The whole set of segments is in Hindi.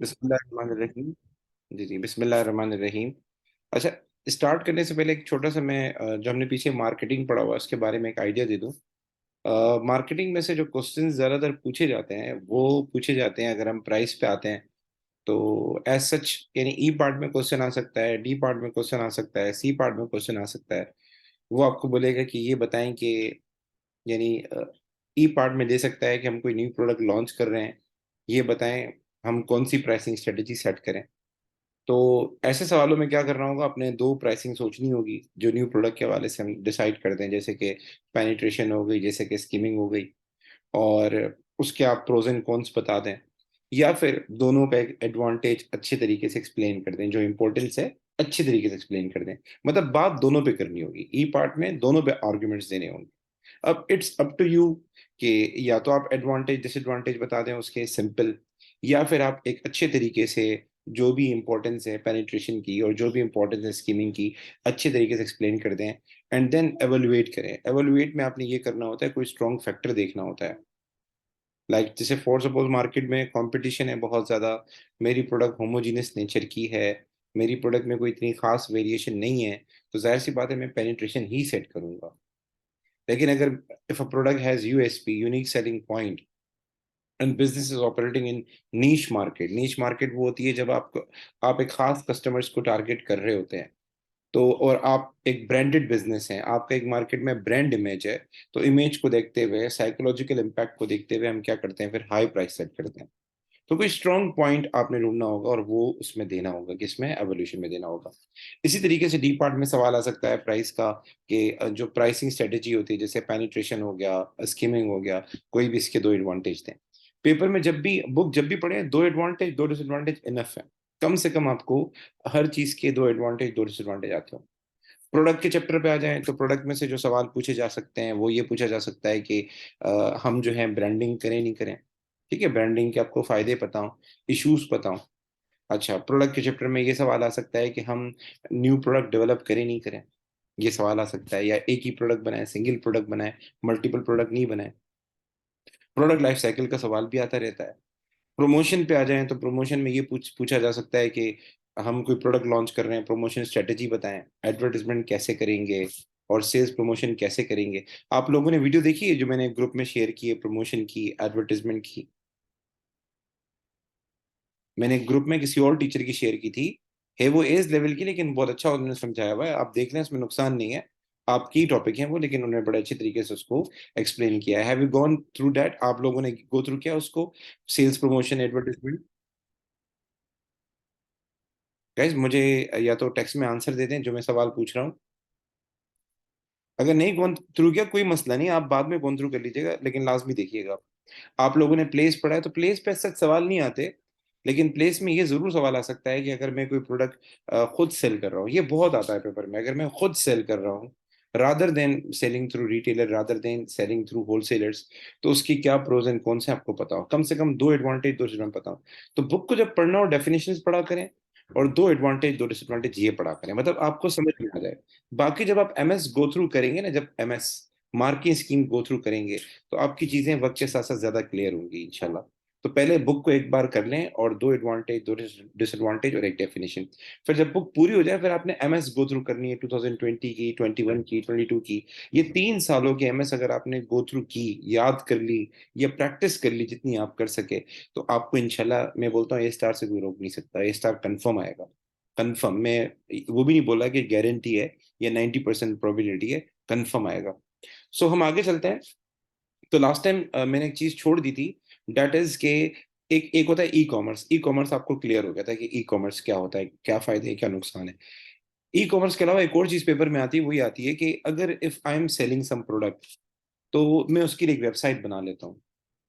बिस्मिल्लाहिर्रहमानिर्रहीम। जी जी, बिस्मिल्लाहिर्रहमानिर्रहीम। अच्छा, स्टार्ट करने से पहले एक छोटा सा मैं जो हमने पीछे मार्केटिंग पढ़ा हुआ है उसके बारे में एक आइडिया दे दूं। मार्केटिंग में से जो क्वेश्चंस ज़्यादातर पूछे जाते हैं वो पूछे जाते हैं अगर हम प्राइस पे आते हैं तो एज सच, यानी ई पार्ट में क्वेश्चन आ सकता है, डी पार्ट में क्वेश्चन आ सकता है, सी पार्ट में क्वेश्चन आ सकता है। वो आपको बोलेगा कि ये बताएं कि यानी ई पार्ट में दे सकता है कि हम कोई न्यू प्रोडक्ट लॉन्च कर रहे हैं, ये बताएं हम कौन सी प्राइसिंग स्ट्रेटेजी सेट करें। तो ऐसे सवालों में क्या करना होगा, अपने दो प्राइसिंग सोचनी होगी जो न्यू प्रोडक्ट के हवाले से हम डिसाइड करते हैं, जैसे कि पेनिट्रेशन हो गई, जैसे कि स्कीमिंग हो गई, और उसके आप प्रोज एंड कॉन्स बता दें, या फिर दोनों का एक एडवांटेज अच्छे तरीके से एक्सप्लेन कर दें, जो इंपॉर्टेंस है अच्छे तरीके से एक्सप्लेन कर दें। मतलब बात दोनों पे करनी होगी, ई पार्ट में दोनों पे आर्ग्यूमेंट्स देने होंगे। अब इट्स अप टू यू कि या तो आप एडवांटेज डिसएडवांटेज बता दें उसके सिंपल, या फिर आप एक अच्छे तरीके से जो भी इंपॉर्टेंस है पेनिट्रेशन की और जो भी इंपॉर्टेंस है स्कीमिंग की अच्छे तरीके से एक्सप्लेन कर दें, एंड देन एवेलुएट करें। एवेलुएट में आपने ये करना होता है, कोई स्ट्रॉन्ग फैक्टर देखना होता है। जैसे फॉर सपोज मार्केट में कंपटीशन है बहुत ज़्यादा, मेरी प्रोडक्ट होमोजीनियस नेचर की है, मेरी प्रोडक्ट में कोई इतनी खास वेरिएशन नहीं है, तो जाहिर सी बात है मैं पेनिट्रेशन ही सेट करूंगा। लेकिन अगर if a product has USP, unique selling point, and business is operating in niche market वो होती है जब आप एक खास कस्टमर्स को टारगेट कर रहे होते हैं। तो और आप एक ब्रांडेड बिजनेस है, आपका एक मार्केट में ब्रांड इमेज है, तो इमेज को देखते हुए, साइकोलॉजिकल इम्पैक्ट को देखते हुए हम क्या करते हैं, फिर हाई प्राइस सेट करते हैं। तो कोई स्ट्रॉन्ग पॉइंट आपने ढूंढना होगा और वो उसमें देना होगा, किसमें, एवोल्यूशन में देना होगा। इसी तरीके से डी पार्ट में सवाल आ सकता है प्राइस का, कि जो प्राइसिंग स्ट्रेटेजी होती है, जैसे पेनिट्रेशन हो गया, स्कीमिंग हो गया, कोई भी इसके दो एडवांटेज दें। पेपर में जब भी बुक जब भी पढ़े, दो एडवांटेज दो डिसएडवांटेज इनफ है। कम से कम आपको हर चीज के दो एडवांटेज दो डिसएडवांटेज आते हो। प्रोडक्ट के चैप्टर पे आ जाएं तो प्रोडक्ट में से जो सवाल पूछे जा सकते हैं वो ये पूछा जा सकता है कि हम जो है ब्रांडिंग करें नहीं करें। ठीक है, ब्रांडिंग के आपको फायदे बताओ, इश्यूज बताओ। अच्छा, प्रोडक्ट के चैप्टर में ये सवाल आ सकता है कि हम न्यू प्रोडक्ट डेवलप करें नहीं करें, ये सवाल आ सकता है। या एक ही प्रोडक्ट बनाए, सिंगल प्रोडक्ट बनाए, मल्टीपल प्रोडक्ट नहीं बनाए। प्रोडक्ट लाइफ साइकिल का सवाल भी आता रहता है। प्रमोशन पे आ जाएं तो प्रमोशन में ये पूछा जा सकता है कि हम कोई प्रोडक्ट लॉन्च कर रहे हैं, प्रमोशन स्ट्रेटेजी बताएं, एडवर्टाइजमेंट कैसे करेंगे और सेल्स प्रमोशन कैसे करेंगे। आप लोगों ने वीडियो देखी है जो मैंने ग्रुप में शेयर की है, प्रमोशन की, एडवर्टाइजमेंट की? मैंने ग्रुप में किसी और टीचर की शेयर की थी, है वो एज लेवल की, लेकिन बहुत अच्छा उन्होंने समझाया हुआ है, आप देख लें, इसमें नुकसान नहीं है। आपकी टॉपिक है वो, लेकिन उन्होंने बड़े अच्छे तरीके से उसको एक्सप्लेन किया है। Have you gone through that? आप लोगों ने गो थ्रू किया उसको, सेल्स प्रमोशन एडवर्टाइजमेंट? गाइज मुझे या तो टेक्स्ट में आंसर दे दें जो मैं सवाल पूछ रहा हूँ। अगर नहीं गॉन थ्रू किया कोई मसला नहीं, आप बाद में गॉन थ्रू कर लीजिएगा, लेकिन लाजमी देखिएगा। आप लोगों ने प्लेस पढ़ा है तो प्लेस पे सच सवाल नहीं आते, लेकिन प्लेस में ये जरूर सवाल आ सकता है कि अगर मैं कोई प्रोडक्ट खुद सेल कर रहा हूँ, ये बहुत आता है पेपर में, अगर मैं खुद सेल कर रहा हूँ rather than selling through retailer, rather than selling through wholesalers, तो उसकी क्या प्रोज एंड कौन से आपको पता हो, कम से कम दो एडवांटेज दो डिसएडवांटेज पता हो। तो बुक को जब पढ़ना हो डेफिनेशंस पढ़ा करें, और दो एडवांटेज दो डिसएडवांटेज ये पढ़ा करें, मतलब आपको समझ में आ जाए। बाकी जब आप एमएस गो थ्रू करेंगे ना, जब MS marking scheme go through करेंगे, तो आपकी चीजें वक्त के साथ साथ ज्यादा क्लियर होंगी इंशाल्लाह। तो पहले बुक को एक बार कर लें, और दो एडवांटेज दो डिसएडवांटेज और एक डेफिनेशन। फिर जब बुक पूरी हो जाए, फिर आपने एमएस गो थ्रू करनी है, 2020 की, 21 की, 22 की। ये 3 सालों की एमएस अगर आपने गो थ्रू की, याद कर ली या प्रैक्टिस कर ली जितनी आप कर सके, तो आपको इंशाल्लाह मैं बोलता हूँ ए स्टार से कोई रोक नहीं सकता, ए स्टार कन्फर्म आएगा। कन्फर्म, मैं वो भी नहीं बोला कि गारंटी है या 90% प्रोबेबिलिटी है, कन्फर्म आएगा। सो हम आगे चलते हैं। तो लास्ट टाइम मैंने एक चीज छोड़ दी थी, डेट इज के एक एक होता है ई कॉमर्स। ई कॉमर्स आपको क्लियर हो गया था कि ई कॉमर्स क्या होता है, क्या फायदे हैं, क्या नुकसान है। ई कॉमर्स के अलावा एक और चीज पेपर में आती है, वही आती है कि अगर if I am selling some product, तो मैं उसके लिए एक वेबसाइट बना लेता हूँ।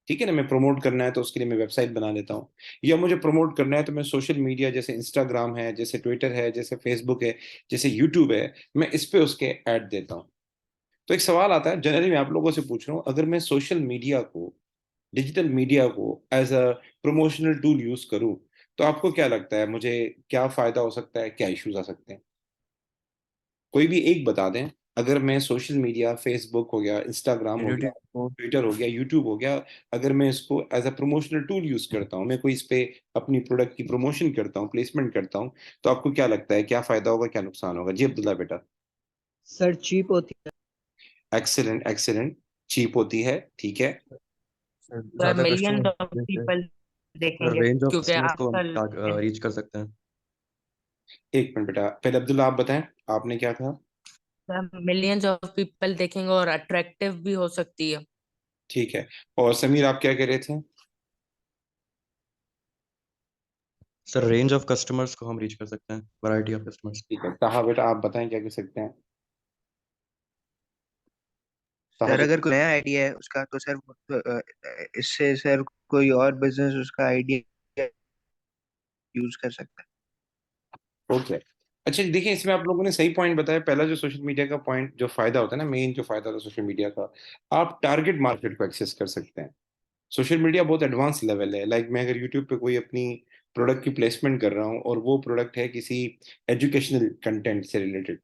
ठीक है ना, मैं प्रमोट करना है तो उसके लिए मैं वेबसाइट बना लेता हूँ। या मुझे प्रमोट करना है तो मैं सोशल मीडिया, जैसे इंस्टाग्राम है, जैसे ट्विटर है, जैसे फेसबुक है, जैसे यूट्यूब है, मैं इस पे उसके ऐड देता हूँ। तो एक सवाल आता है, जनरली मैं आप लोगों से पूछ रहा हूँ, अगर मैं सोशल मीडिया को, डिजिटल मीडिया को as a promotional tool use करूँ, तो आपको क्या लगता है मुझे क्या फायदा हो सकता है, क्या इश्यूज आ सकते हैं? कोई भी एक बता दें। अगर मैं सोशल मीडिया, फेसबुक हो गया, इंस्टाग्राम हो गया, ट्विटर हो गया, यूट्यूब हो गया, अगर मैं इसको as a promotional tool use करता हूँ, मैं कोई इस पे अपनी प्रोडक्ट की प्रमोशन करता हूँ, प्लेसमेंट करता हूँ, तो आपको क्या लगता है, क्या फायदा होगा, क्या नुकसान होगा? जी अब्दुल्ला बेटा। सर चीप होती है। Excellent, excellent. चीप होती है, ठीक है। सर सर ज्यादा मिलियन कस्टमर, ऑफ जैसे पीपल सर देखेंगे रेंज ऑफ क्योंकि कस्टमर्स को हम आजकल रीच कर सकते हैं। एक मिनट बेटा, पहले अब्दुल्ला आप बताएं, आपने क्या कहा? मिलियंस ऑफ पीपल देखेंगे और अट्रैक्टिव भी हो सकती है। ठीक है। और समीर आप क्या कह रहे थे? सर रेंज ऑफ कस्टमर्स को हम रीच कर सकते हैं, वैरायटी ऑफ कस्टमर्स। ठीक है, ताहा बेटा आप बताएं क्या कह सकते हैं? ताहा सर जी। अगर कोई नया आइडिया है उसका तो सर इससे सर कोई और बिजनेस उसका आइडिया यूज कर सकता है। ओके। अच्छा देखिए, इसमें आप लोगों ने सही पॉइंट बताया। पहला जो सोशल मीडिया का पॉइंट, जो फायदा होता है ना, मेन जो फायदा होता है सोशल मीडिया का, आप टारगेट मार्केट को एक्सेस कर सकते हैं। सोशल मीडिया बहुत एडवांस लेवल है। लाइक मैं अगर यूट्यूब पे कोई अपनी प्रोडक्ट की प्लेसमेंट कर रहा हूँ और वो प्रोडक्ट है किसी एजुकेशनल कंटेंट से रिलेटेड,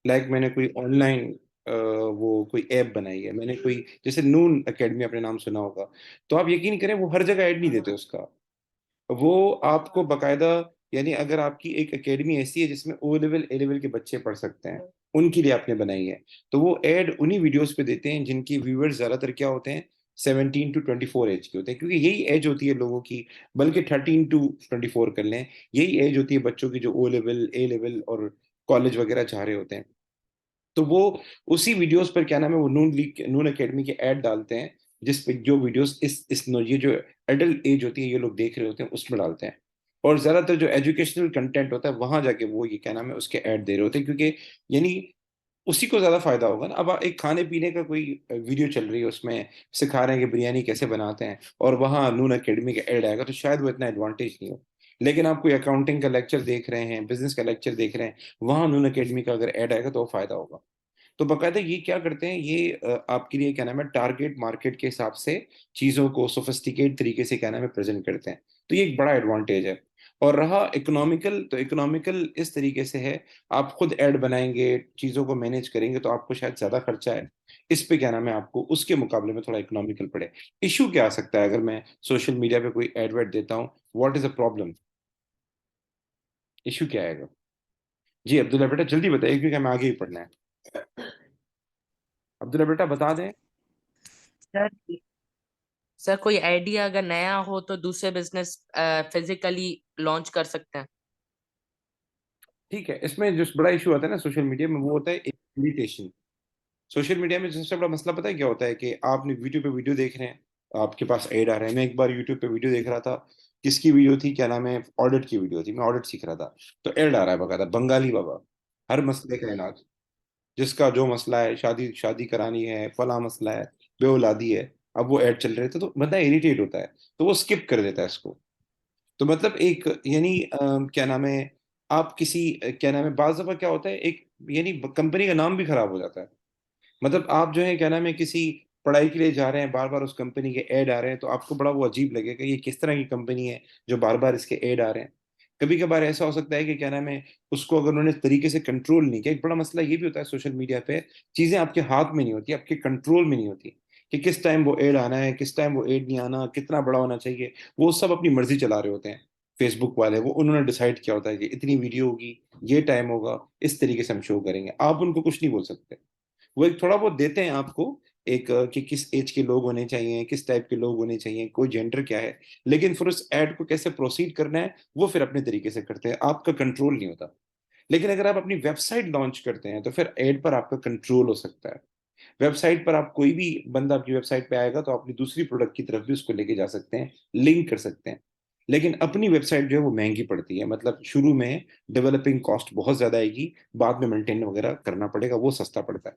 लाइक मैंने कोई ऑनलाइन वो कोई ऐप बनाई है, मैंने कोई जैसे नून एकेडमी, आपने नाम सुना होगा, तो आप यकीन करें वो हर जगह ऐड नहीं देते उसका। वो आपको बकायदा, यानी अगर आपकी एक एकेडमी ऐसी है जिसमें ओ लेवल, ए लेवल के बच्चे पढ़ सकते हैं, उनके लिए आपने बनाई है, तो वो ऐड उन्हीं वीडियोस पे देते हैं जिनकी व्यूअर्स ज्यादातर क्या होते हैं, 17 to 24 एज के होते हैं, क्योंकि यही एज होती है लोगों की, बल्कि 13 to 24 कर लें, यही एज होती है बच्चों की जो ओ लेवल, ए लेवल और कॉलेज वगैरह चाह रहे होते हैं। तो वो उसी वीडियोस पर क्या नाम है, वो नून लीग, नून एकेडमी के ऐड डालते हैं, जिस पे जो वीडियोस ये जो एडल्ट एज होती है ये लोग देख रहे होते हैं उसमें डालते हैं। और ज्यादातर जो एजुकेशनल कंटेंट होता है वहां जाके वो ये क्या नाम है उसके ऐड दे रहे होते हैं, क्योंकि यानी उसी को ज्यादा फायदा होगा ना। अब एक खाने पीने का कोई वीडियो चल रही है, उसमें सिखा रहे हैं कि बिरयानी कैसे बनाते हैं, और वहां नून एकेडमी का ऐड आएगा, तो शायद वो इतना एडवांटेज नहीं हो। लेकिन आप कोई अकाउंटिंग का लेक्चर देख रहे हैं, बिजनेस का लेक्चर देख रहे हैं, वहां नून एकेडमी का अगर ऐड आएगा तो वो फायदा होगा। तो बकायदा ये क्या करते हैं, ये आपके लिए क्या नाम है, टारगेट मार्केट के हिसाब से चीजों को सोफिस्टिकेट तरीके से क्या नाम है प्रेजेंट करते हैं। तो ये एक बड़ा एडवांटेज है। और रहा इकोनॉमिकल, तो इकोनॉमिकल इस तरीके से है, आप खुद ऐड बनाएंगे, चीजों को मैनेज करेंगे, तो आपको शायद ज्यादा खर्चा है इस पे क्या नाम है, आपको उसके मुकाबले में थोड़ा इकोनॉमिकल पड़े। इशू क्या आ सकता है अगर मैं सोशल मीडिया पे कोई एडवर्ट देता हूँ? What is a problem? Issue क्या आएगा? जी अब्दुल्ला बेटा जल्दी बताइए, क्योंकि हमें आगे ही पढ़ना है। अब्दुल्ला बेटा बता दें। सर सर कोई आइडिया अगर नया हो तो दूसरे बिजनेस फिजिकली लॉन्च कर सकते हैं। ठीक है, इसमें जो बड़ा इशू आता है ना सोशल मीडिया में, वो होता है इरिटेशन। सोशल मीडिया में सबसे बड़ा मसला पता है क्या होता है, कि आपने यूट्यूब पे वीडियो देख रहे हैं, आपके पास ऐड आ रहे हैं। मैं एक बार यूट्यूब पे वीडियो देख रहा था, किसकी वीडियो थी, क्या नाम है, ऑडिट की वीडियो थी, मैं ऑडिट सीख रहा था, तो ऐड आ रहा है बकायदा, बंगाली बाबा, हर मसले का इलाज, जिसका जो मसला है, शादी शादी करानी है, फला मसला है, बेऔलादी है, अब वो ऐड चल रहे थे, तो बंदा इरिटेट होता है, तो वो स्किप कर देता है इसको। तो मतलब एक, यानी क्या नाम है, आप किसी क्या नाम है, बाज दफा क्या होता है, एक यानी कंपनी का नाम भी खराब हो जाता है। मतलब आप जो है क्या नाम है, किसी पढ़ाई के लिए जा रहे हैं, बार बार उस कंपनी के ऐड आ रहे हैं, तो आपको बड़ा वो अजीब लगेगा, ये किस तरह की कंपनी है जो बार बार इसके ऐड आ रहे हैं। कभी कभार ऐसा हो सकता है कि क्या नाम है, उसको अगर उन्होंने तरीके से कंट्रोल नहीं किया। एक बड़ा मसला ये भी होता है सोशल मीडिया पे, चीजें आपके हाथ में नहीं होती, आपके कंट्रोल में नहीं होती, कि किस टाइम वो ऐड आना है, किस टाइम वो ऐड नहीं आना, कितना बड़ा होना चाहिए, वो सब अपनी मर्जी चला रहे होते हैं। फेसबुक वाले, वो उन्होंने डिसाइड किया होता है कि इतनी वीडियो होगी, ये टाइम होगा, इस तरीके से हम शो करेंगे, आप उनको कुछ नहीं बोल सकते। वो एक थोड़ा बहुत देते हैं आपको, एक कि किस एज के लोग होने चाहिए, किस टाइप के लोग होने चाहिए, कोई जेंडर क्या है, लेकिन फिर उस एड को कैसे प्रोसीड करना है वो फिर अपने तरीके से करते हैं, आपका कंट्रोल नहीं होता। लेकिन अगर आप अपनी वेबसाइट लॉन्च करते हैं तो फिर एड पर आपका कंट्रोल हो सकता है। वेबसाइट पर आप, कोई भी बंदा आपकी वेबसाइट पे आएगा तो अपनी दूसरी प्रोडक्ट की तरफ भी उसको लेके जा सकते हैं, लिंक कर सकते हैं। लेकिन अपनी वेबसाइट जो है वो महंगी पड़ती है, मतलब शुरू में डेवलपिंग कॉस्ट बहुत ज्यादा आएगी, बाद में मेंटेन वगैरह करना पड़ेगा, वो सस्ता पड़ता है।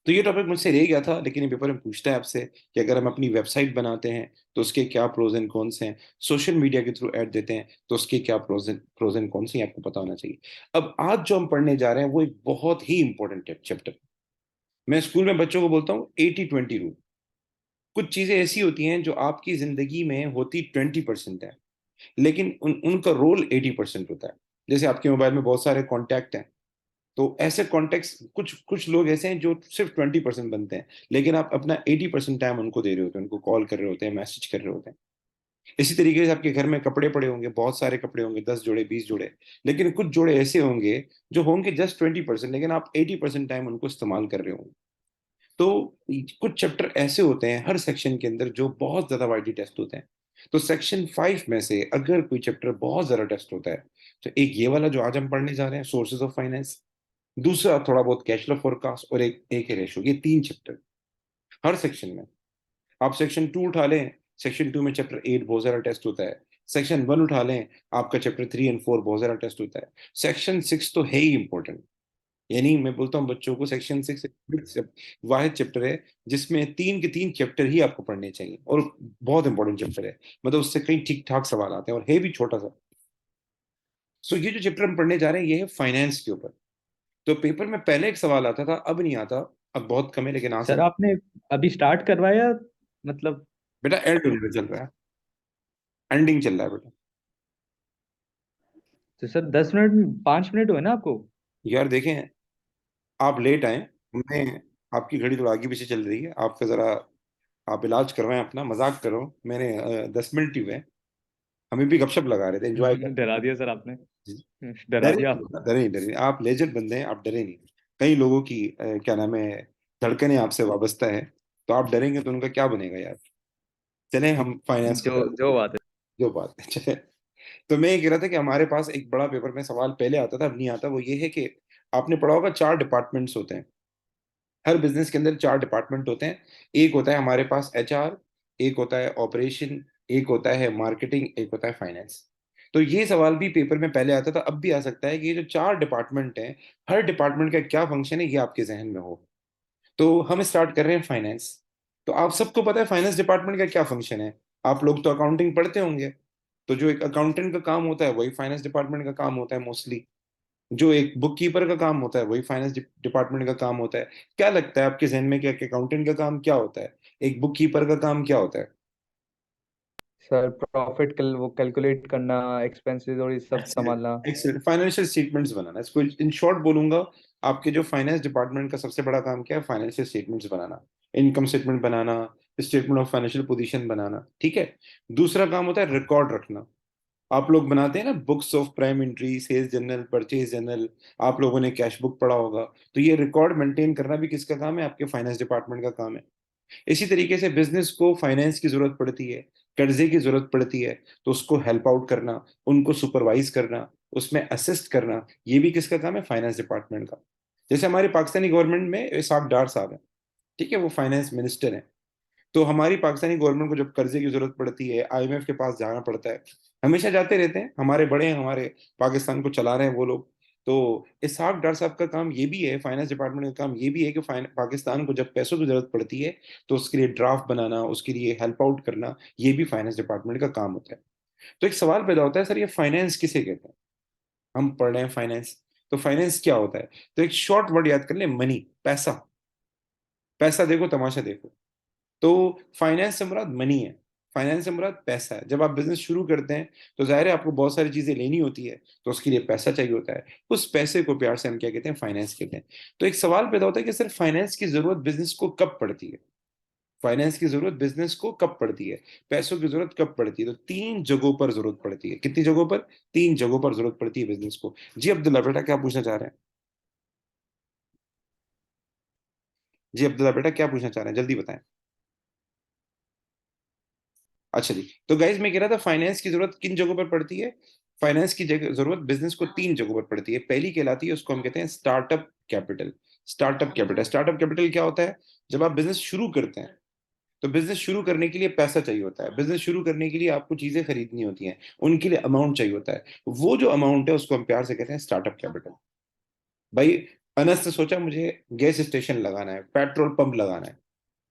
तो ये टॉपिक मुझसे रह गया था, लेकिन ये पेपर में पूछता है आपसे कि अगर हम अपनी वेबसाइट बनाते हैं तो उसके क्या प्रोज एंड कॉन्स हैं, सोशल मीडिया के थ्रू ऐड देते हैं तो उसके क्या प्रोज एंड कॉन्स हैं, आपको पता होना चाहिए। अब आज जो हम पढ़ने जा रहे हैं वो एक बहुत ही इंपॉर्टेंट चैप्टर। मैं स्कूल में बच्चों को बोलता हूँ 80-20 रूल। कुछ चीजें ऐसी होती हैं जो आपकी जिंदगी में होती 20% है, लेकिन उनका रोल 80% होता है। जैसे आपके मोबाइल में बहुत सारे कॉन्टैक्ट हैं, तो ऐसे कॉन्टेक्स्ट कुछ कुछ लोग ऐसे हैं जो सिर्फ 20% बनते हैं, लेकिन आप अपना 80% टाइम उनको दे रहे होते हैं, उनको कॉल कर रहे होते हैं, मैसेज कर रहे होते हैं। इसी तरीके से आपके घर में कपड़े पड़े होंगे, बहुत सारे कपड़े होंगे, 10 जोड़े, 20 जोड़े, लेकिन कुछ जोड़े ऐसे होंगे जो होंगे जस्ट 20%, लेकिन आप 80% टाइम उनको इस्तेमाल कर रहे होंगे। तो कुछ चैप्टर ऐसे होते हैं हर सेक्शन के अंदर जो बहुत ज्यादा वाइडली टेस्ट होते हैं। तो सेक्शन 5 में से अगर कोई चैप्टर बहुत ज्यादा टेस्ट होता है, तो एक ये वाला जो आज हम पढ़ने जा रहे हैं, सोर्सेज ऑफ फाइनेंस, दूसरा थोड़ा बहुत कैश फ्लो फोरकास्ट, और एक है रेशो। ये 3 चैप्टर हर सेक्शन में। आप सेक्शन 2 उठा लें, सेक्शन 2 में चैप्टर 8 बहुत ज्यादा टेस्ट होता है। सेक्शन 1 उठा लें, आपका चैप्टर 3 एंड 4 बहुत ज्यादा टेस्ट होता है। सेक्शन 6 तो है ही इंपॉर्टेंट। यानी मैं बोलता हूँ बच्चों को, सेक्शन 6 वाहिद चैप्टर है जिसमें 3 के 3 चैप्टर ही आपको पढ़ने चाहिए, और बहुत इंपॉर्टेंट चैप्टर है। मतलब उससे कई ठीक ठाक सवाल आते हैं, और है भी छोटा सा। सो ये जो चैप्टर हम पढ़ने जा रहे हैं, ये है फाइनेंस के ऊपर। तो पेपर में पहले एक सवाल आता था, अब नहीं आता, अब बहुत कम है, लेकिन आ सर सकता। आपने अभी स्टार्ट करवाया, मतलब? बेटा एंड में चल रहा है, एंडिंग चल रहा है बेटा। तो सर 10 मिनट 5 मिनट हुए ना आपको? यार देखें, आप लेट आए, हमने, आपकी घड़ी थोड़ा आगे पीछे चल रही है, आपका जरा, आप इलाज करवाएं अपना, मजाक करो, मैंने 10 मिनट ही हुए, हमें भी गपशप लगा रहे थे, एंजॉय कर डरा दिया सर आपने, डरा डरे दिया। नहीं बेटा, डरे नहीं, डरे नहीं। आप लेजेंड बंदे हैं, आप डरे नहीं। कई लोगों की क्या नाम है, धड़कनें आपसे वाबस्ता है, तो आप डरेंगे तो उनका क्या बनेगा यार। चले हम फाइनेंस के जो बारे में, जो बात है। जो बात है चले। तो मैं ये कह रहा था कि हमारे पास एक बड़ा पेपर में सवाल पहले आता था, अब नहीं आता। वो ये है कि आपने पढ़ा होगा 4 डिपार्टमेंट्स होते हैं हर बिजनेस के अंदर, 4 डिपार्टमेंट होते हैं। एक होता है हमारे पास HR, एक होता है ऑपरेशन, एक होता है मार्केटिंग, एक होता है फाइनेंस। तो ये सवाल भी पेपर में पहले आता था, अब भी आ सकता है कि ये जो 4 डिपार्टमेंट हैं, हर डिपार्टमेंट का क्या फंक्शन है, ये आपके जहन में हो। तो हम स्टार्ट कर रहे हैं फाइनेंस। तो आप सबको पता है फाइनेंस डिपार्टमेंट का क्या फंक्शन है। आप लोग तो अकाउंटिंग पढ़ते होंगे, तो जो एक अकाउंटेंट का काम होता है वही फाइनेंस डिपार्टमेंट का काम होता है मोस्टली। जो एक बुक कीपर का काम होता है वही फाइनेंस डिपार्टमेंट का काम होता है। क्या लगता है आपके जहन में, क्या अकाउंटेंट का काम क्या होता है, एक बुक कीपर का काम क्या होता है? सर प्रॉफिट वो कैलकुलेट करना, एक्सपेंसेस और ये सब संभालना। एक्सीलेंट, फाइनेंशियल स्टेटमेंट्स बनाना, इसको इन शॉर्ट बोलूंगा। आपके जो फाइनेंस डिपार्टमेंट का सबसे बड़ा काम क्या है, फाइनेंशियल स्टेटमेंट्स बनाना, इनकम स्टेटमेंट बनाना, स्टेटमेंट ऑफ फाइनेंशियल पोजीशन बनाना, ठीक है। दूसरा काम होता है रिकॉर्ड रखना। आप लोग बनाते हैं ना books of prime entry, sales journal, purchase journal, आप लोगों ने कैश बुक पढ़ा होगा। तो ये रिकॉर्ड मेंटेन करना भी किसका काम है, आपके फाइनेंस डिपार्टमेंट का काम है। इसी तरीके से बिजनेस को फाइनेंस की जरूरत पड़ती है, कर्जे की जरूरत पड़ती है, तो उसको हेल्प आउट करना, उनको सुपरवाइज करना, उसमें असिस्ट करना, ये भी किसका काम है, फाइनेंस डिपार्टमेंट का। जैसे हमारी पाकिस्तानी गवर्नमेंट में इसाक डार साहब हैं, ठीक है, वो फाइनेंस मिनिस्टर हैं। तो हमारी पाकिस्तानी गवर्नमेंट को जब कर्जे की जरूरत पड़ती है, IMF के पास जाना पड़ता है, हमेशा जाते रहते हैं, हमारे बड़े हैं, हमारे पाकिस्तान को चला रहे हैं वो लोग। तो इसहाक डार साहब का काम ये भी है, फाइनेंस डिपार्टमेंट का काम ये भी है कि पाकिस्तान को जब पैसों की जरूरत पड़ती है, तो उसके लिए ड्राफ्ट बनाना, उसके लिए हेल्प आउट करना, ये भी फाइनेंस डिपार्टमेंट का काम होता है। तो एक सवाल पैदा होता है, सर ये फाइनेंस किसे कहते हैं? हम पढ़ रहे हैं फाइनेंस, तो फाइनेंस क्या होता है? तो एक शॉर्ट वर्ड याद कर ले, मनी, पैसा। पैसा देखो, तमाशा देखो। तो फाइनेंस से मुराद मनी है, फाइनेंस से मुराद पैसा है। जब आप बिजनेस शुरू करते हैं, तो जाहिर है आपको बहुत सारी चीजें लेनी होती है, तो उसके लिए पैसा चाहिए होता है। उस पैसे को प्यार से हम क्या कहते हैं, फाइनेंस कहते हैं। तो एक सवाल पैदा होता है कि सर फाइनेंस की जरूरत बिजनेस को कब पड़ती है? फाइनेंस की जरूरत बिजनेस को कब पड़ती है, पैसों की जरूरत कब पड़ती है? तो 3 जगहों पर जरूरत पड़ती है। कितनी जगहों पर? 3 जगहों पर जरूरत पड़ती है बिजनेस को। जी अब्दुल्ला बेटा, क्या पूछना चाह रहे हैं? जी अब्दुल्ला बेटा, क्या पूछना चाह रहे हैं, जल्दी बताएं। अच्छा जी, तो गाइज मैं कह रहा था फाइनेंस की जरूरत किन जगहों पर पड़ती है। फाइनेंस की जरूरत बिजनेस को 3 जगहों पर पड़ती है। पहली कहलाती है, उसको हम कहते हैं startup capital. Startup capital, startup capital क्या होता है? जब आप बिजनेस शुरू करते हैं, तो बिजनेस शुरू करने के लिए पैसा चाहिए होता है। बिजनेस शुरू करने के लिए आपको चीजें खरीदनी होती हैं, उनके लिए अमाउंट चाहिए होता है। वो जो अमाउंट है उसको हम प्यार से कहते हैं स्टार्टअप कैपिटल। भाई, अनस ने सोचा मुझे गैस स्टेशन लगाना है, पेट्रोल पंप लगाना है।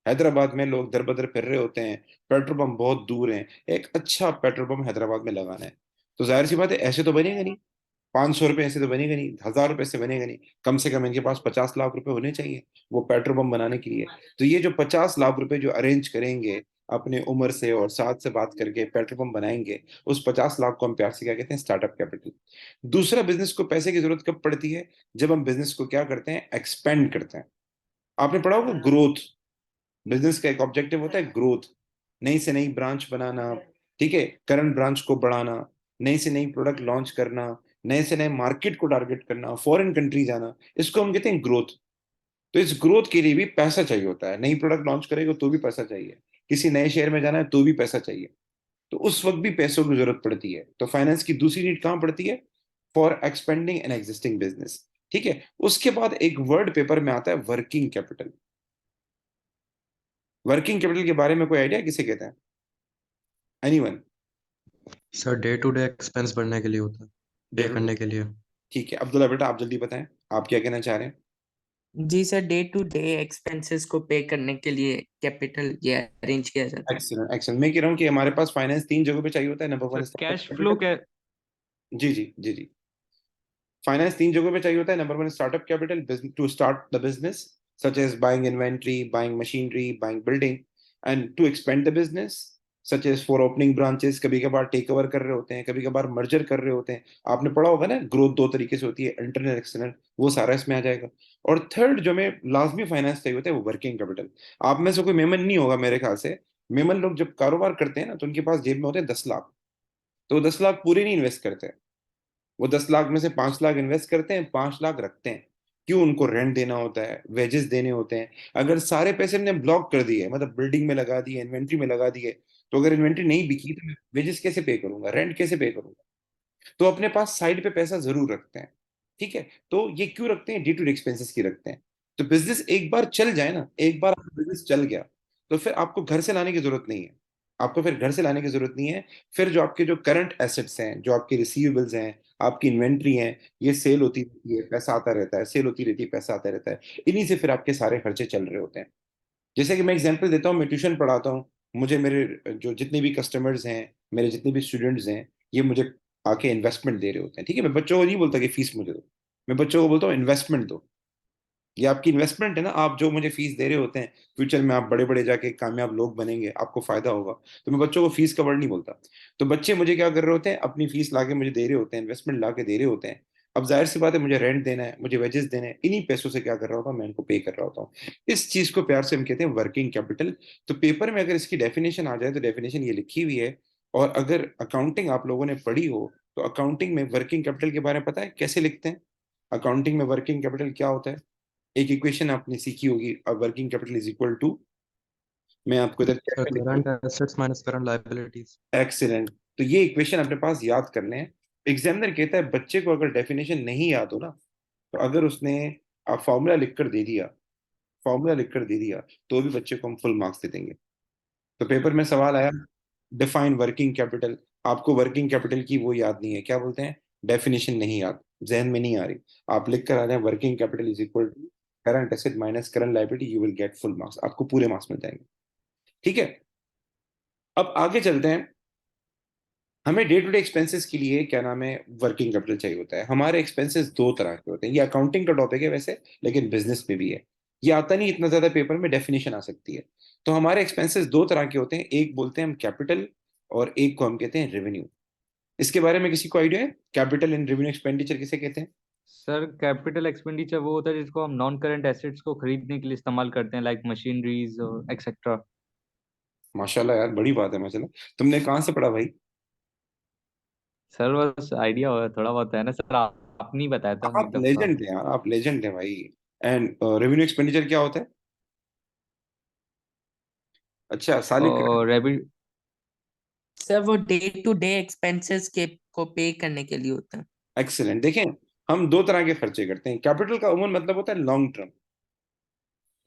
हैदराबाद में लोग दर बदर फिर रहे होते हैं, पेट्रोल पंप बहुत दूर हैं, एक अच्छा पेट्रोल पंप हैदराबाद में लगाना है। तो जाहिर सी बात है, ऐसे तो बनेगा नहीं, 500 रुपए ऐसे तो बनेगा नहीं, 1000 रुपए से बनेगा नहीं। कम से कम इनके पास 50 लाख रुपए होने चाहिए वो पेट्रोल पंप बनाने के लिए। तो ये जो 50 लाख रुपए जो अरेंज करेंगे, अपने उम्र से और साथ से बात करके पेट्रोल पंप बनाएंगे, उस 50 लाख को हम प्यार से क्या कहते हैं? Startup capital. दूसरा, बिजनेस को पैसे की जरूरत कब पड़ती है? जब हम बिजनेस को क्या करते हैं? एक्सपेंड करते हैं। आपने पढ़ा होगा ग्रोथ। बिजनेस का एक ऑब्जेक्टिव होता है ग्रोथ, नई से नई ब्रांच बनाना, ठीक है, करंट ब्रांच को बढ़ाना, नई से नई प्रोडक्ट लॉन्च करना, नए से नए मार्केट को टारगेट करना, फॉरेन कंट्री जाना, इसको हम कहते हैं ग्रोथ। तो इस ग्रोथ के लिए भी पैसा चाहिए होता है। नई प्रोडक्ट लॉन्च करेगा तो भी पैसा चाहिए, किसी नए शहर में जाना है तो भी पैसा चाहिए, तो उस वक्त भी पैसों की जरूरत पड़ती है। तो फाइनेंस की दूसरी नीड कहाँ पड़ती है? For expanding an existing business. ठीक है, उसके बाद एक वर्ड पेपर में आता है वर्किंग कैपिटल। वर्किंग कैपिटल के बारे में कोई आइडिया किसे कहते हैं? Anyone? Sir day to day expense बढ़ने के लिए होता है, पे करने के लिए। ठीक है, अब्दुल्ला बेटा आप जल्दी बताएं, आप क्या कहना चाह रहे हैं? जी sir, day to day expenses को पे करने के लिए कैपिटल ये अरेंज किया जाता है। Excellent excellent. मैं कह रहा हूँ कि हमारे पास फाइनेंस 3 जगहों पे चाहिए होता है। Number one, sir cash flow क्या? जी जी जी जी, फाइनेंस 3 जगहों पे चाहिए होता है। Number one, startup capital to start the business, such as buying inventory, buying machinery, buying building, and to expand the business such as for opening branches, कभी कभार टेक ओवर कर रहे होते हैं, कभी कभार मर्जर कर रहे होते हैं। आपने पढ़ा होगा ना, ग्रोथ 2 तरीके से होती है, इंटरनल एक्सटर्नल, वो सारा इसमें आ जाएगा। और थर्ड जो में लाजमी फाइनेंस चाहिए होता है वो वर्किंग कैपिटल। आप में से कोई मेमन नहीं होगा मेरे ख्याल से, मेमन लोग जब कारोबार करते हैं ना तो उनके पास जेब में होते हैं 10 लाख, तो वो 10 लाख पूरे नहीं इन्वेस्ट करते। वो 10 लाख में से 5 लाख इन्वेस्ट करते हैं, 5 लाख रखते हैं। क्यों? उनको रेंट देना होता है, वेजेस देने होते हैं। अगर सारे पैसे हमने ब्लॉक कर दिए, मतलब बिल्डिंग में लगा दिए, इन्वेंट्री में लगा दिए, तो अगर इन्वेंट्री नहीं बिकी तो मैं वेजेस कैसे पे करूंगा, रेंट कैसे पे करूंगा? तो अपने पास साइड पे पैसा जरूर रखते हैं। ठीक है, तो ये क्यों रखते हैं? डे टू डे एक्सपेंसेस की रखते हैं। तो बिजनेस एक बार चल जाए ना, एक बार आपका बिजनेस चल गया, तो फिर आपको घर से लाने की जरूरत नहीं है। आपको फिर घर से लाने की जरूरत नहीं है। फिर जो आपके जो करंट एसेट्स हैं, जो आपके रिसीवेबल्स हैं, आपकी इन्वेंट्री है, ये सेल होती रहती है, पैसा आता रहता है, सेल होती रहती है, पैसा आता रहता है। इन्हीं से फिर आपके सारे खर्चे चल रहे होते हैं। जैसे कि मैं एग्जांपल देता हूँ, मैं ट्यूशन पढ़ाता हूँ, मुझे मेरे जो जितने भी कस्टमर्स हैं, मेरे जितने भी स्टूडेंट्स हैं, ये मुझे आके इन्वेस्टमेंट दे रहे होते हैं। ठीक है, मैं बच्चों को नहीं बोलता कि फीस मुझे दो, मैं बच्चों को बोलता हूँ इन्वेस्टमेंट दो। ये आपकी इन्वेस्टमेंट है ना, आप जो मुझे फीस दे रहे होते हैं, फ्यूचर में आप बड़े बड़े जाके कामयाब लोग बनेंगे, आपको फायदा होगा। तो मैं बच्चों को फीस का वर्ड नहीं बोलता। तो बच्चे मुझे क्या कर रहे होते हैं? अपनी फीस लाके मुझे दे रहे होते हैं, इन्वेस्टमेंट ला के दे रहे होते हैं। अब जाहिर सी बात है, मुझे रेंट देना है, मुझे वेजेस देने हैं, इन्हीं पैसों से क्या कर रहा होता हूँ? मैं इनको पे कर रहा होता हूँ। इस चीज को प्यार से हम कहते हैं वर्किंग कैपिटल। तो पेपर में अगर इसकी डेफिनेशन आ जाए तो डेफिनेशन ये लिखी हुई है। और अगर अकाउंटिंग आप लोगों ने पढ़ी हो तो अकाउंटिंग में वर्किंग कैपिटल के बारे में पता है कैसे लिखते हैं? अकाउंटिंग में वर्किंग कैपिटल क्या होता है? एक इक्वेशन आपने सीखी होगी, working capital is equal to, मैं आपको इधर सर कैसे लिखूं? Current assets minus current liabilities. Excellent. तो ये इक्वेशन अपने पास याद कर लें। एग्जामिनर कहता है बच्चे को अगर डेफिनेशन नहीं याद हो ना, तो अगर उसने आप फॉर्मूला लिखकर दे दिया, फॉर्मूला लिखकर दे दिया, तो भी बच्चे को हम फुल मार्क्स दे देंगे। तो पेपर में सवाल आया, डिफाइन वर्किंग कैपिटल, आपको वर्किंग कैपिटल की वो याद नहीं है, क्या बोलते हैं? डेफिनेशन नहीं याद, जहन में नहीं आ रही, आप लिख कर आ जाए working capital is equal to current asset minus current liability, you will get full marks, आपको पूरे मार्क्स मिल जाएंगे। ठीक है, अब आगे चलते हैं। हमें डे टू डे एक्सपेंसेस के लिए क्या नाम है? वर्किंग कैपिटल चाहिए होता है। हमारे एक्सपेंसेस 2 तरह के होते हैं, ये अकाउंटिंग का टॉपिक है वैसे, लेकिन बिजनेस में भी है। ये आता नहीं इतना ज्यादा पेपर में, डेफिनेशन आ सकती है। तो हमारे एक्सपेंसेस 2 तरह के होते हैं, एक बोलते हैं हम कैपिटल, और एक को हम कहते हैं रेवेन्यू। इसके बारे में किसी को आइडिया है? कैपिटल एंड रेवेन्यू एक्सपेंडिचर किसे कहते हैं? सर कैपिटल एक्सपेंडिचर वो होता है जिसको हम नॉन करंट एसेट्स को खरीदने के लिए इस्तेमाल करते हैं, लाइक मशीनरीज और एक्सेट्रा। माशाल्लाह यार, बड़ी बात है। माशाल्लाह, तुमने कहाँ से पढ़ा भाई? सर बस आइडिया हो थोड़ा बहुत है ना सर, आपने ही बताया था आप एक दफा। लेजेंड थे यार, आप लेजेंड थे भाई। एंड रेवेन्यू एक्सपेंडिचर क्या होता है? अच्छा सालिक। और रेबी सर वो डे टू डे एक्सपेंसेस के को पे करने के लिए होता है। एक्सीलेंट। देखें, हम 2 तरह के खर्चे करते हैं। कैपिटल का उमूमन मतलब होता है लॉन्ग टर्म,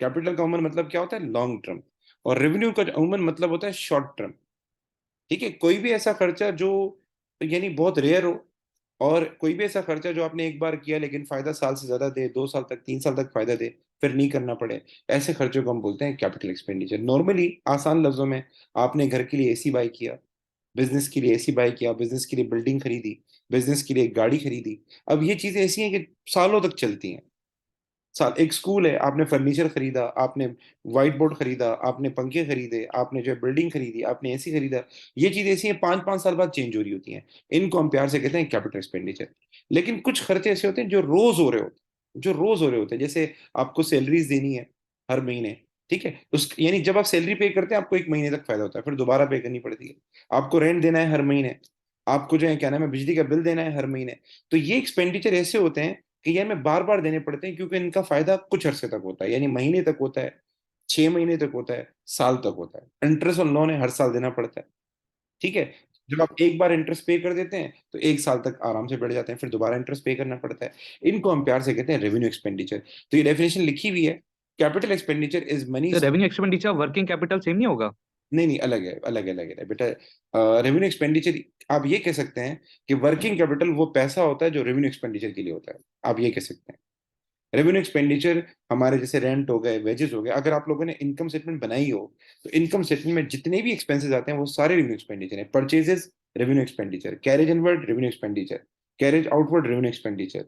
कैपिटल का उमूमन मतलब क्या होता है? Long term. और रेवेन्यू का उमूमन मतलब होता है शॉर्ट टर्म। ठीक है, कोई भी ऐसा खर्चा जो यानी बहुत रेयर हो, और कोई भी ऐसा खर्चा जो आपने एक बार किया लेकिन फायदा साल से ज्यादा दे, 2 साल तक, 3 साल तक फायदा दे, फिर नहीं करना पड़े, ऐसे खर्चों को हम बोलते हैं कैपिटल एक्सपेंडिचर। नॉर्मली आसान लफ्जों में, आपने घर के लिए एसी बाई किया, बिजनेस के लिए एसी बाई किया, बिजनेस के लिए बिल्डिंग खरीदी, बिजनेस के लिए गाड़ी खरीदी। अब ये चीजें ऐसी हैं कि सालों तक चलती हैं। साल। एक स्कूल है, आपने फर्नीचर खरीदा, आपने व्हाइट बोर्ड खरीदा, आपने पंखे खरीदे, आपने जो है बिल्डिंग खरीदी, आपने एसी खरीदा, ये चीज ऐसी है 5-5 साल बाद चेंज हो रही होती हैं। इनको हम प्यार से कहते हैं कैपिटल एक्सपेंडिचर। लेकिन कुछ खर्चे ऐसे होते हैं जो रोज हो रहे होते हैं, जो रोज हो रहे होते हैं। जैसे आपको सैलरीज देनी है हर महीने, ठीक है, उस यानी जब आप सैलरी पे करते हैं आपको 1 महीने तक फायदा होता है, फिर दोबारा पे करनी पड़ती है। आपको रेंट देना है हर महीने, आपको जो है क्या नाम है बिजली का बिल देना है हर महीने। तो ये एक्सपेंडिचर ऐसे होते हैं कि ये हमें बार बार देने पड़ते हैं, क्योंकि इनका फायदा कुछ अरसे तक होता है, यानी महीने तक होता है, 6 महीने तक होता है, साल तक होता है। इंटरेस्ट ऑन लोन है, हर साल देना पड़ता है, ठीक है। जब आप एक बार इंटरेस्ट पे कर देते हैं तो 1 साल तक आराम से बढ़ जाते हैं, फिर दोबारा इंटरेस्ट पे करना पड़ता है। इनको हम प्यार से कहते हैं रेवेन्यू एक्सपेंडिचर। तो ये डेफिनेशन लिखी हुई है, capital expenditure is money. Sir revenue expenditure working capital same नहीं होगा? नहीं नहीं, अलग है, अलग अलग है बेटा। रेवेन्यू एक्सपेंडिचर आप ये कह सकते हैं कि वर्किंग कैपिटल वो पैसा होता है जो रेवेन्यू एक्सपेंडिचर के लिए होता है, आप ये कह सकते हैं। रेवेन्यू एक्सपेंडिचर हमारे जैसे रेंट हो गए, वेजेस हो गए, अगर आप लोगों ने इनकम स्टेटमेंट बनाई हो तो इनकम स्टेटमेंट में जितने भी एक्सपेंसेस आते हैं वो सारे रेवेन्यू एक्सपेंडिचर है। Purchases revenue expenditure, carriage inward revenue expenditure, carriage outward revenue expenditure,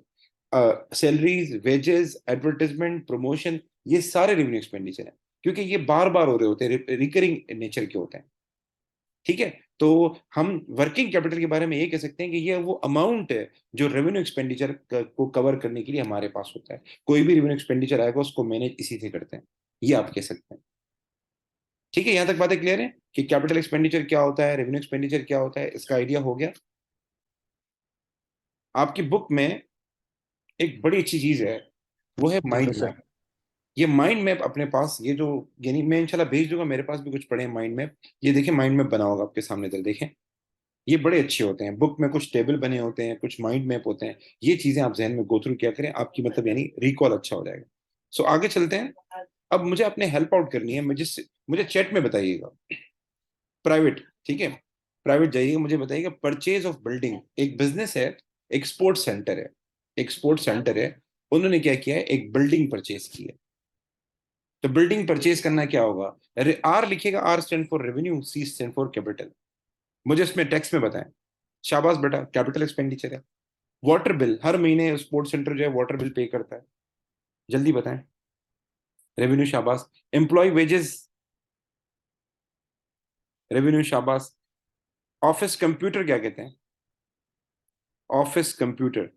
salaries, wages, advertisement, promotion, ये सारे रेवेन्यू एक्सपेंडिचर है, क्योंकि ये बार बार हो रहे होते हैं, रिकरिंग नेचर के होते हैं, ठीक है। तो हम वर्किंग कैपिटल के बारे में ये कह सकते हैं कि ये वो अमाउंट है जो रेवेन्यू एक्सपेंडिचर को कवर करने के लिए हमारे पास होता है। कोई भी रेवेन्यू एक्सपेंडिचर आएगा उसको मैनेज इसी से करते हैं, ये आप कह सकते हैं, ठीक है। यहां तक बातें क्लियर है कि कैपिटल एक्सपेंडिचर क्या होता है, रेवेन्यू एक्सपेंडिचर क्या होता है, इसका आइडिया हो गया। आपकी बुक में एक बड़ी अच्छी चीज है, वो है माइंड मैप। ये माइंड मैप अपने पास, ये जो, यानी मैं इंशाल्लाह भेज दूंगा, मेरे पास भी कुछ पड़े हैं माइंड मैप। ये देखें, माइंड मैप बना होगा आपके सामने तक, देखें, ये बड़े अच्छे होते हैं। बुक में कुछ टेबल बने होते हैं, कुछ माइंड मैप होते हैं। ये चीजें आप जहन में गो थ्रू किया करें, आपकी मतलब यानी रिकॉल अच्छा हो जाएगा। सो आगे चलते हैं। अब मुझे अपने हेल्प आउट करनी है, मुझे चैट में बताइएगा, प्राइवेट, ठीक है, प्राइवेट जाइएगा, मुझे बताइएगा परचेज ऑफ बिल्डिंग। एक बिजनेस है, एक स्पोर्ट्स सेंटर है, एक स्पोर्ट्स सेंटर है, उन्होंने क्या किया है, एक बिल्डिंग परचेज की है। तो बिल्डिंग परचेज करना क्या होगा, आर लिखिएगा, R stand for revenue, C stand for capital. मुझे इसमें टेक्स्ट में बताएं। शाबाश बेटा, कैपिटल एक्सपेंडिचर है। वाटर बिल, हर महीने स्पोर्ट्स सेंटर जो है वाटर बिल पे करता है, जल्दी बताएं। रेवेन्यू, शाबाश। एम्प्लॉय वेजेस, रेवेन्यू, शाबाश। ऑफिस कंप्यूटर क्या कहते हैं, ऑफिस कंप्यूटर,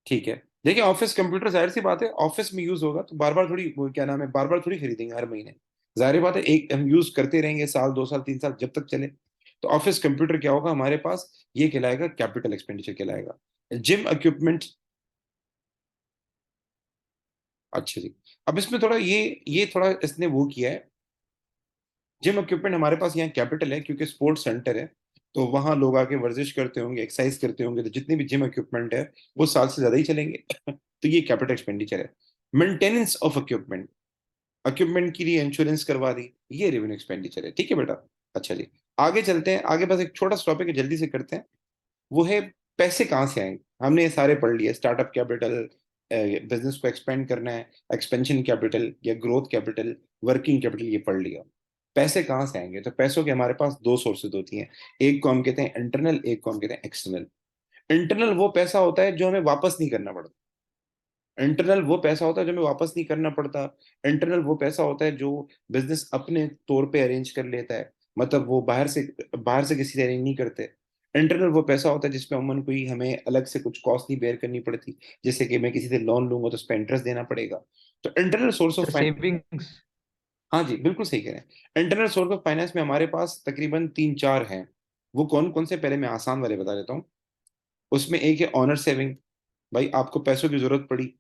ठीक है। देखिए, ऑफिस कंप्यूटर जाहिर सी बात है ऑफिस में यूज होगा, तो बार बार थोड़ी, वो क्या नाम है, बार बार थोड़ी खरीदेंगे हर महीने, जाहिर बात है एक हम यूज करते रहेंगे, साल 2 साल 3 साल जब तक चले। तो ऑफिस कंप्यूटर क्या होगा हमारे पास, ये कहलाएगा कैपिटल एक्सपेंडिचर कहलाएगा। जिम इक्विपमेंट, अच्छा जी। अब इसमें थोड़ा ये थोड़ा इसने वो किया है, जिम इक्विपमेंट हमारे पास यहाँ कैपिटल है क्योंकि स्पोर्ट्स सेंटर है, तो वहां लोग आके वर्जिश करते होंगे, एक्सरसाइज करते होंगे, तो जितने भी जिम इक्विपमेंट है वो साल से ज्यादा ही चलेंगे तो ये कैपिटल एक्सपेंडिचर है। मेंटेनेंस ऑफ इक्विपमेंट, इक्विपमेंट के लिए इंश्योरेंस करवा दी, ये रेवेन्यू एक्सपेंडिचर है, ठीक है बेटा। अच्छा जी, आगे चलते हैं, आगे बस एक छोटा सा टॉपिक है, जल्दी से करते हैं। वो है पैसे कहाँ से आएंगे। हमने ये सारे पढ़ लिए, स्टार्टअप कैपिटल, बिजनेस को एक्सपेंड करना है, एक्सपेंशन कैपिटल या ग्रोथ कैपिटल, वर्किंग कैपिटल, ये पढ़ लिया। पैसे कहाँ से आएंगे, तो पैसों के हमारे पास दो सोर्सेज होती हैं, एक को हम कहते हैं इंटरनल, एक को हम कहते हैं एक्सटर्नल। इंटरनल वो पैसा होता है जो हमें वापस नहीं करना पड़ता, इंटरनल वो पैसा होता है जो हमें वापस नहीं करना पड़ता। इंटरनल वो पैसा होता है जो बिजनेस अपने तौर पे अरेंज कर लेता है, मतलब वो बाहर से किसी से अरेंज नहीं करते। इंटरनल वो पैसा होता है जिसमें अमन कोई हमें अलग से कुछ कॉस्ट नहीं बेयर करनी पड़ती, जैसे कि मैं किसी से लोन लूंगा तो उस पर इंटरेस्ट देना पड़ेगा। तो internal source of sir finance, savings. हाँ जी बिल्कुल सही कह रहे हैं। इंटरनल सोर्स ऑफ फाइनेंस में हमारे पास तकरीबन 3-4 हैं। वो कौन कौन से, पहले मैं आसान वाले बता देता हूँ। उसमें एक है ऑनर सेविंग, भाई आपको पैसों की जरूरत पड़ी,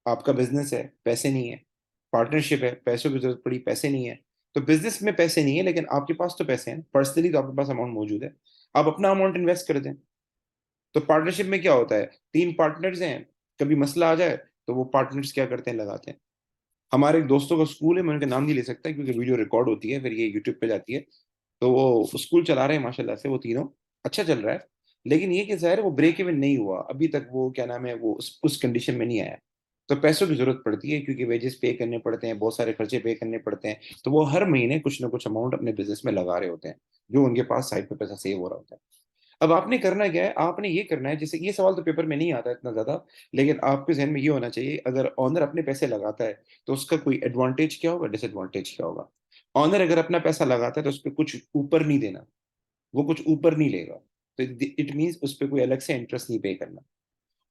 आपका बिजनेस है, पैसे नहीं है। पार्टनरशिप है, पैसों की जरूरत पड़ी, पैसे नहीं है। तो बिजनेस में पैसे नहीं है लेकिन आपके पास तो पैसे हैं, पर्सनली तो आपके पास अमाउंट मौजूद है, आप अपना अमाउंट इन्वेस्ट कर दें। तो पार्टनरशिप में क्या होता है, 3 पार्टनर्स हैं, कभी मसला आ जाए तो वो पार्टनर्स क्या करते हैं, लगाते हैं। हमारे एक दोस्तों का स्कूल है, मैं उनका नाम नहीं ले सकता क्योंकि वीडियो रिकॉर्ड होती है, फिर ये यूट्यूब पे जाती है। तो वो स्कूल चला रहे हैं माशाल्लाह से, वो तीनों, अच्छा चल रहा है। लेकिन ये कि ज़ाहिर है वो ब्रेक इवन नहीं हुआ अभी तक, वो क्या नाम है, वो उस कंडीशन में नहीं आया। तो पैसों की जरूरत पड़ती है क्योंकि वेजेस पे करने पड़ते हैं, बहुत सारे खर्चे पे करने पड़ते हैं, तो वो हर महीने कुछ ना कुछ अमाउंट अपने बिजनेस में लगा रहे होते हैं, जो उनके पास साइड पे पैसा सेव हो रहा होता है। अब आपने करना क्या है, आपने ये करना है, जैसे ये सवाल तो पेपर में नहीं आता इतना ज्यादा, लेकिन आपके जहन में ये होना चाहिए, अगर ऑनर अपने पैसे लगाता है तो उसका कोई एडवांटेज क्या होगा, डिसएडवांटेज क्या होगा। ऑनर अगर अपना पैसा लगाता है तो उस पर कुछ ऊपर नहीं देना, वो कुछ ऊपर नहीं लेगा, तो इट मीन्स उस पर कोई अलग से इंटरेस्ट नहीं पे करना।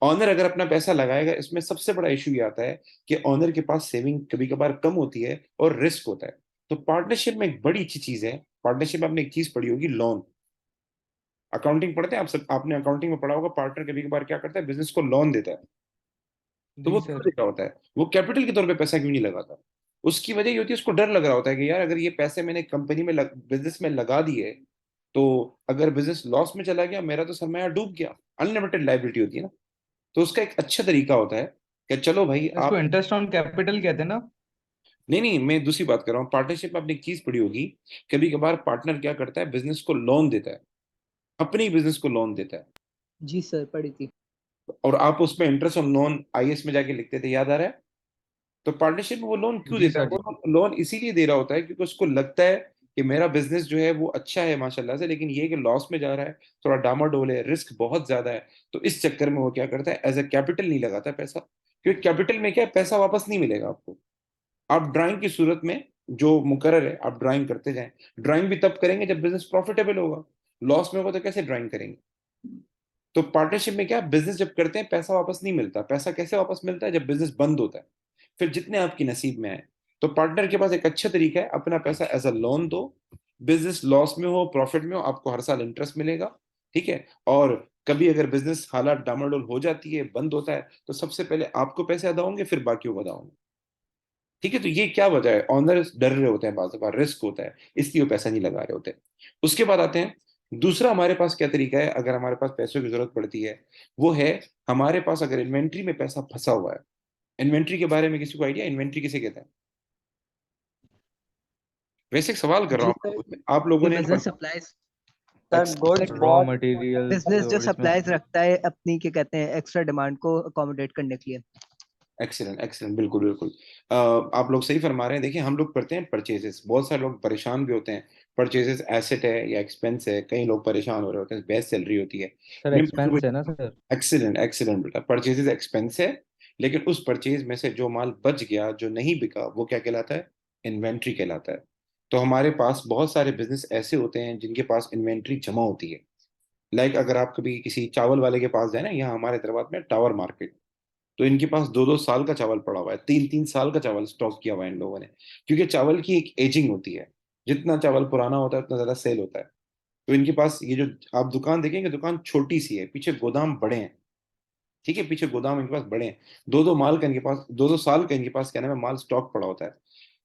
ऑनर अगर अपना पैसा लगाएगा, इसमें सबसे बड़ा इशू ये आता है कि ऑनर के पास सेविंग कभी कभार कम होती है और रिस्क होता है। तो पार्टनरशिप में एक बड़ी अच्छी चीज है, पार्टनरशिप में आपने एक चीज पढ़ी होगी, लोन। अकाउंटिंग पढ़ते हैं आप सब, आपने अकाउंटिंग में पढ़ा होगा, पार्टनर कभी कभार क्या करता है, बिजनेस को लोन देता है। तो जी वो क्यों सर। दे रहा होता है, वो कैपिटल के तौर पे पैसा क्यों नहीं लगाता। उसकी वजह ये होती है, उसको डर लग रहा होता है कि यार अगर ये पैसे मैंने कंपनी में बिजनेस में लगा दिए, तो अगर बिजनेस लॉस में चला गया, मेरा तो सरमाया डूब गया। अनलिमिटेड लाइबिलिटी होती है ना। तो उसका एक अच्छा तरीका होता है कि चलो भाई इसको आप, इंटरेस्ट ऑन कैपिटल कहते हैं ना? नहीं नहीं, मैं दूसरी बात कर रहा हूँ। पार्टनरशिप में आपने एक चीज पढ़ी होगी, कभी कभार पार्टनर क्या करता है, बिजनेस को लोन देता है, अपनी बिजनेस को लोन देता है, जी सर, पढ़ी थी। और आप उसमें इंटरेस्ट ऑन लोन आईएएस में जाके लिखते थे, याद आ रहा है। तो पार्टनरशिप में वो लोन क्यों जी देता है, सर। वो लोन इसीलिए दे रहा होता है क्योंकि उसको लगता है कि मेरा बिजनेस जो है वो अच्छा है माशाल्लाह से, लेकिन ये है कि लॉस में जा रहा है, थोड़ा डामाडोल है, रिस्क बहुत ज्यादा है। तो इस चक्कर में वो क्या करता है, एज ए कैपिटल नहीं लगाता है पैसा, क्योंकि कैपिटल में क्या है, पैसा वापस नहीं मिलेगा आपको। आप ड्राइंग की सूरत में जो मुकर्रर है, आप ड्राइंग करते जाएं। ड्राइंग भी तब करेंगे जब बिजनेस प्रॉफिटेबल होगा, लॉस में होगा तो कैसे ड्राइंग करेंगे। तो पार्टनरशिप में क्या, बिजनेस जब करते हैं पैसा वापस नहीं मिलता। पैसा कैसे वापस मिलता है, जब बिजनेस बंद होता है, फिर जितने आपकी नसीब में आए। तो पार्टनर के पास एक अच्छा तरीका है, अपना पैसा एज अ लोन दो, बिजनेस लॉस में हो प्रॉफिट में हो, आपको हर साल इंटरेस्ट मिलेगा, ठीक है। और कभी अगर बिजनेस हालात डामाडोल हो जाती है, बंद होता है, तो सबसे पहले आपको पैसे अदा होंगे, फिर बाकियों को अदा होंगे, ठीक है। तो ये क्या वजह है, ऑनर्स डर रहे होते हैं, बार बार रिस्क होता है, इसलिए वो पैसा नहीं लगा रहे होते। उसके बाद आते हैं दूसरा, हमारे पास क्या तरीका है अगर हमारे पास पैसों की जरूरत पड़ती है, वो है हमारे पास अगर इन्वेंट्री में पैसा फंसा हुआ है। इन्वेंट्री के बारे में किसी को आइडिया, इन्वेंट्री किसे कहते हैं। वैसे एक सवाल कर रहा जी हूँ सर, आप लोगों जो ने business supplies, sir like goods raw बहुत मटेरियल्स बिजनेस जो और इसमें सप्लाईज रखता है अपनी, क्या कहते हैं, एक्स्ट्रा डिमांड को अकोमोडेट करने के लिए। एक्सीलेंट एक्सीलेंट, बिल्कुल बिल्कुल। आप लोग सही फरमा रहे हैं। देखिए हम लोग करते हैं परचेजेस, बहुत सारे लोग परेशान भी होते हैं। परचेजेस एसेट है या एक्सपेंस है, कई लोग परेशान हो रहे होते हैं, बेस्ट सैलरी होती है। सर एक्सपेंस है ना सर? एक्सीलेंट एक्सीलेंट बेटा, परचेजेस एक्सपेंस है, लेकिन उस परचेज में से जो माल बच गया, जो नहीं बिका, वो क्या कहलाता है, इन्वेंट्री कहलाता है। तो हमारे पास बहुत सारे बिजनेस ऐसे होते हैं जिनके पास इन्वेंट्री जमा होती है। लाइक अगर आप कभी किसी चावल वाले के पास जाए ना, यहाँ हमारे हैदराबाद में टावर मार्केट, तो इनके पास 2-2 साल का चावल पड़ा हुआ है, 3-3 साल का चावल स्टॉक किया हुआ है इन लोगों ने, क्योंकि चावल की एक एजिंग होती है। जितना चावल पुराना होता है उतना ज्यादा सेल होता है। तो इनके पास ये जो आप दुकान देखेंगे, दुकान छोटी सी है, पीछे गोदाम बड़े हैं, ठीक है, पीछे गोदाम इनके पास बड़े हैं। 2-2 माल का इनके पास, 2-2 साल का इनके पास क्या नाम है, माल स्टॉक पड़ा होता है।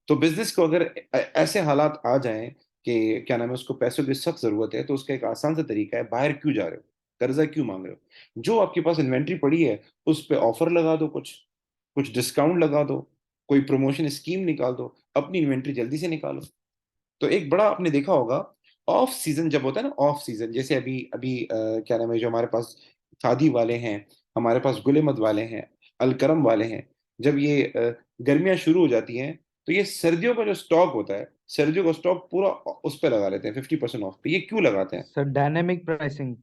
तो बिजनेस को अगर ऐसे हालात आ जाएं कि क्या नाम है, उसको पैसों की सख्त जरूरत है, तो उसका एक आसान सा तरीका है, बाहर क्यों जा रहे हो, कर्जा क्यों मांग रहे हो, जो आपके पास इन्वेंट्री पड़ी है उस पे ऑफर लगा दो, कुछ कुछ डिस्काउंट लगा दो, कोई प्रमोशन स्कीम निकाल दो, अपनी इन्वेंट्री जल्दी से निकालो। तो एक बड़ा आपने देखा होगा, ऑफ सीजन जब होता है ना, ऑफ सीजन जैसे अभी अभी क्या नाम है, जो हमारे पास खादी वाले हैं, हमारे पास गुल अहमद वाले हैं, अलकरम वाले हैं, जब ये गर्मियां शुरू हो जाती हैं, तो ये सर्दियों का जो स्टॉक होता है, सर्दियों का स्टॉक पूरा उस पर लगा लेते हैं 50% ऑफ पे। ये क्यों लगाते हैं सर डायनेमिक प्राइसिंग।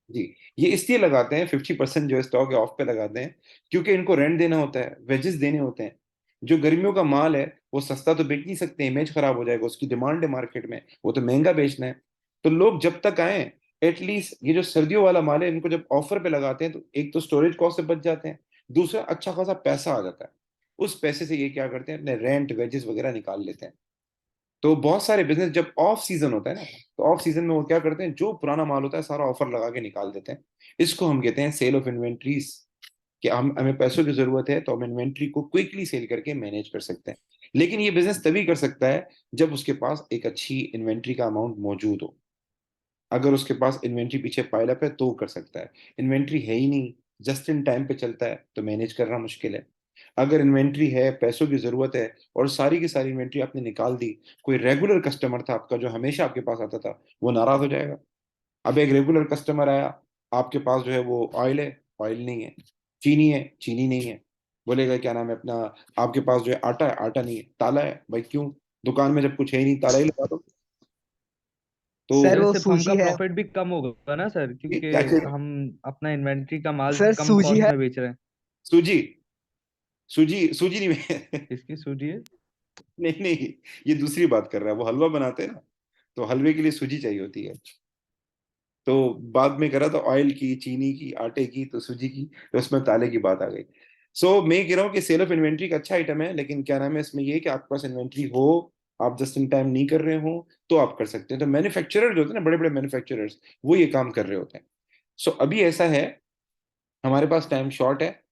जी, ये इसलिए लगाते हैं 50% जो स्टॉक है ऑफ पे लगाते हैं, क्योंकि इनको रेंट देना होता है, वेजेस देने होते हैं। जो गर्मियों का माल है वो सस्ता तो बेच नहीं सकते, इमेज खराब हो जाएगा, उसकी डिमांड है मार्केट में, वो तो महंगा बेचना है। तो लोग जब तक आए, एटलीस्ट ये जो सर्दियों वाला माल है इनको जब ऑफर पे लगाते हैं, तो एक तो स्टोरेज कॉस्ट से बच जाते हैं, दूसरा अच्छा खासा पैसा आ जाता है। उस पैसे से ये क्या करते हैं, अपने रेंट वेजेस वगैरह निकाल लेते हैं। तो बहुत सारे बिजनेस जब ऑफ सीजन होता है ना, तो ऑफ सीजन में वो क्या करते हैं, जो पुराना माल होता है सारा ऑफर लगा के निकाल देते हैं। इसको हम कहते हैं सेल ऑफ इन्वेंट्रीज, कि हम हमें पैसों की जरूरत है तो हम इन्वेंट्री को क्विकली सेल करके मैनेज कर सकते हैं। लेकिन ये बिजनेस तभी कर सकता है जब उसके पास एक अच्छी इन्वेंट्री का अमाउंट मौजूद हो। अगर उसके पास इन्वेंट्री पीछे पाइल अप है तो वो कर सकता है। इन्वेंट्री है ही नहीं, जस्ट इन टाइम पे चलता है, तो मैनेज करना मुश्किल है। अगर इन्वेंट्री है, पैसों की जरूरत है, और सारी की सारी इन्वेंट्री आपने निकाल दी, कोई रेगुलर कस्टमर था आपका जो हमेशा आपके पास आता था, वो नाराज हो जाएगा। अब एक रेगुलर कस्टमर आया, आपके पास जो है वो ऑयल है, ऑयल नहीं है, चीनी है, चीनी नहीं है, बोलेगा क्या नाम है अपना, आपके पास जो है आटा है, आटा नहीं है, ताला है, भाई क्यों, दुकान में जब कुछ है ही नहीं, ताला ही लगा दो। तो सर, सर वो सिर्फ हमका सूजी है। प्रॉफिट भी कम होगा ना सर, क्या क्योंकि कह- हम अपना इन्वेंट्री का माल सर, कम सूजी कॉस्ट है। में बेच रहे हैं। सूजी सूजी सूजी नहीं किसकी सूजी है? नहीं नहीं, ये दूसरी बात कर रहा है, वो हलवा बनाते हैं ना, तो हलवे के लिए सूजी चाहिए होती है। तो बाद में करा तो ऑयल की, चीनी की, आटे की, तो सूजी की, तो उसमें ताले की बात आ गई। सो मैं कह रहा हूँ कि सेल ऑफ इन्वेंट्री का अच्छा आइटम है, लेकिन क्या नाम है इसमें ये कि आपके पास इन्वेंट्री हो, आप जस्ट इन टाइम नहीं कर रहे हो, तो आप कर सकते हैं। तो मैन्युफैक्चरर जो होते हैं ना, बड़े बड़े मैन्युफैक्चरर्स, वो ये काम कर रहे होते हैं। सो अभी ऐसा है, हमारे पास टाइम शॉर्ट है।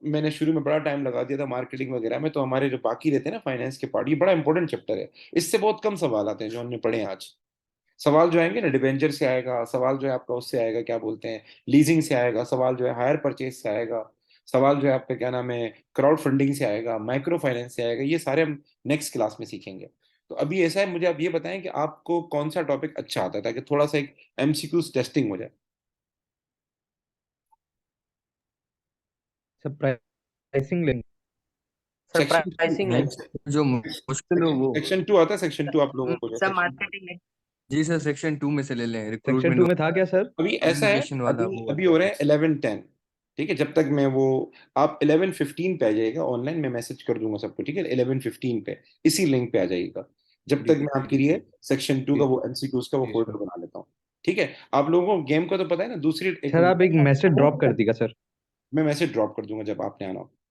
मैंने शुरू में बड़ा टाइम लगा दिया था मार्केटिंग वगैरह में, तो हमारे जो बाकी रहते हैं ना फाइनेंस के पार्ट, ये बड़ा इंपॉर्टेंट चैप्टर है। इससे बहुत कम सवाल आते हैं जो हमने पढ़े हैं आज। सवाल जो आएंगे ना, डिबेंचर से आएगा सवाल, जो है आपका उससे आएगा, क्या बोलते हैं, लीजिंग से आएगा सवाल, जो है हायर परचेज से आएगा सवाल, जो है आपका क्या नाम है, क्राउड फंडिंग से आएगा, माइक्रो फाइनेंस से आएगा। ये सारे हम नेक्स्ट क्लास में सीखेंगे। तो अभी ऐसा है, मुझे आप ये बताएं कि आपको कौन सा टॉपिक अच्छा आता है, ताकि थोड़ा सा एक एमसीक्यूज टेस्टिंग हो जाए। सर प्राइसिंग लेंगे। सर सेक्शन प्राइसिंग नहीं सर, जो मुश्किल हो वो सेक्शन टू आता है, सेक्शन टू आप लोगों को जो सर सेक्शन, मार्केटिंग जी सर सेक्शन 2 में से ले लें, सेक्शन रिक्रूटमेंट 2 में था क्या सर? अभी ऐसा है, कम्युनिकेशन वाला अभी वो अभी हो रहा है 11-10। ठीक है, जब तक मैं वो, आप 11:15 पे आ जाइएगा ऑनलाइन, मैं मैसेज कर दूंगा सबको, ठीक है, 11:15 पे इसी लिंक पे आ जाइएगा। जब तक मैं आपके लिए सेक्शन 2 का वो एमसीक्यूज का वो जी फोल्डर सर। बना लेता हूँ। ठीक है, आप लोगों को गेम का तो पता है ना, दूसरी एक सर आप एक मैसेज ड्रॉप कर दीजिएगा सर। मैं मैसेज ड्रॉप कर दूंगा जब आपने आना हो।